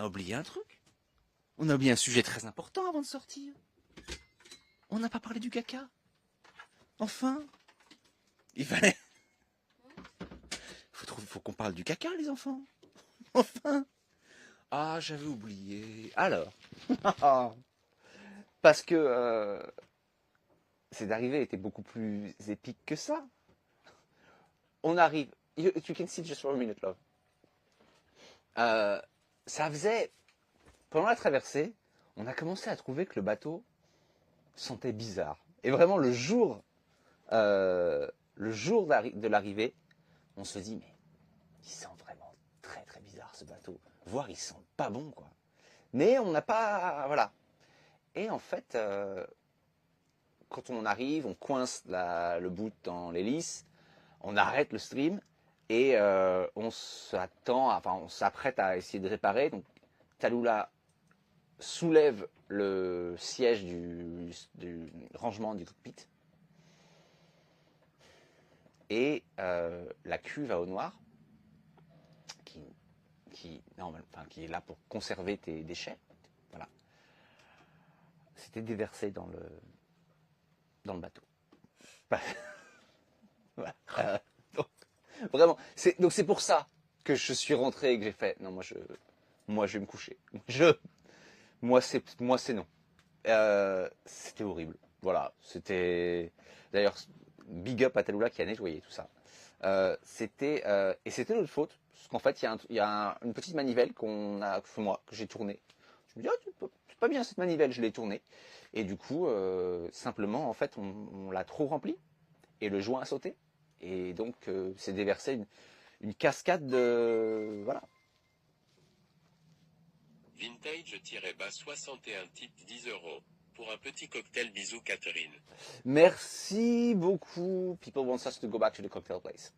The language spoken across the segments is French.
a oublié un truc. On a oublié un sujet très important avant de sortir. On n'a pas parlé du caca. Enfin, il fallait... Faut qu'on parle du caca, les enfants. Enfin. Ah, j'avais oublié. Alors. Parce que cette arrivée était beaucoup plus épique que ça. On arrive... You can sit just for a minute, love. Ça faisait... Pendant la traversée, on a commencé à trouver que le bateau sentait bizarre. Et vraiment, le jour de l'arrivée, on se dit, mais il sent vraiment très très bizarre ce bateau. Voire il sent pas bon, quoi. Mais on n'a pas... Voilà. Et en fait, quand on arrive, on coince le bout dans l'hélice, on arrête le stream et on s'apprête à essayer de réparer. Donc Tallulah soulève le siège du rangement du cockpit et la cuve à eau noire qui est là pour conserver tes déchets, voilà, c'était déversé dans le bateau. Voilà. Donc, vraiment, c'est pour ça que je suis rentré et que j'ai fait non, moi je vais me coucher. Moi c'est non. C'était horrible. Voilà, c'était d'ailleurs big up à Tallulah qui a nettoyé tout ça. Et c'était notre faute parce qu'en fait il y a une petite manivelle que j'ai tournée. Je me dis c'est pas bien cette manivelle, je l'ai tournée et du coup simplement en fait on l'a trop rempli et le joint a sauté et donc c'est déversé une cascade de voilà. Vintage-61 type 10 €. Pour un petit cocktail, bisous Catherine. Merci beaucoup. People want us to go back to the cocktail place.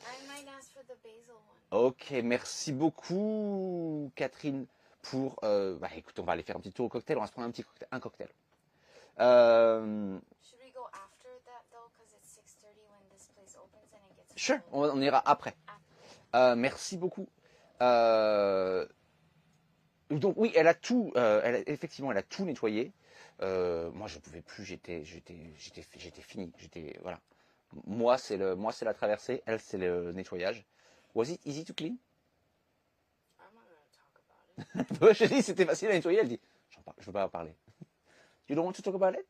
I might ask for the basil one. Ok, merci beaucoup Catherine pour... écoute, on va aller faire un petit tour au cocktail, on va se prendre un cocktail. Should we go after that though, because it's 6:30 when this place opens and it gets. Sure, on ira après. Merci beaucoup. Donc oui, effectivement, elle a tout nettoyé. Moi, je pouvais plus. J'étais fini. Voilà. Moi, c'est la traversée. Elle, c'est le nettoyage. Was it easy to clean? I'm not gonna talk about it. Je dis, c'était facile à nettoyer. Elle dit, je veux pas en parler. You don't want to talk about it?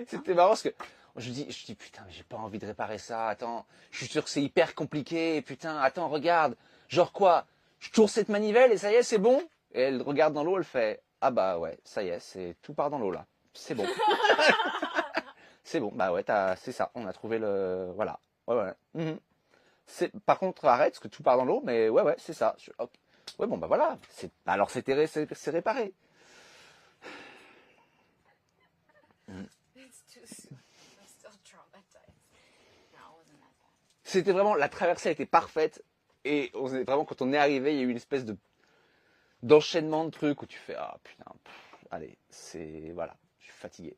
C'était marrant parce que je dis putain, mais j'ai pas envie de réparer ça. Attends, je suis sûr que c'est hyper compliqué. Putain, attends, regarde. Genre quoi? Je tourne cette manivelle et ça y est, c'est bon? Et elle regarde dans l'eau, elle fait ah bah ouais, ça y est, tout part dans l'eau là. C'est bon. C'est bon, bah ouais, c'est ça. On a trouvé le voilà. Ouais. Par contre, arrête parce que tout part dans l'eau, mais ouais, c'est ça. Okay. Ouais, bon bah voilà. Alors c'est réparé. It's too soon. I'm still traumatized. No, it wasn't that bad. C'était vraiment, la traversée était parfaite. Et vraiment, quand on est arrivé, il y a eu une espèce d'enchaînement de trucs où tu fais ah putain, allez, voilà, je suis fatigué.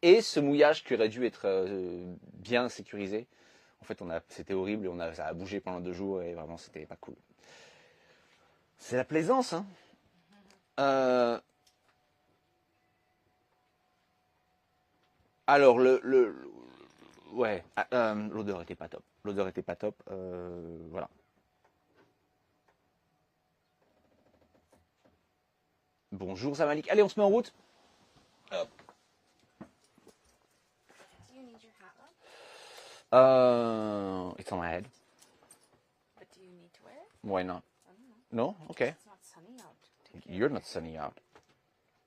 Et ce mouillage qui aurait dû être bien sécurisé, en fait, c'était horrible et ça a bougé pendant 2 jours et vraiment, c'était pas cool. C'est la plaisance, hein. Alors, l'odeur était pas top. Voilà. Bonjour Zamalik. Allez, on se met en route. Hop. Do you need your hat on? It's on my head. But do you need to wear it? Why not? I don't know. No? Okay. It's not sunny out. Take care. You're not sunny out.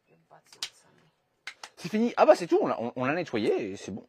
Your butt's not sunny. C'est fini. Ah bah c'est tout, on l'a nettoyé et c'est bon.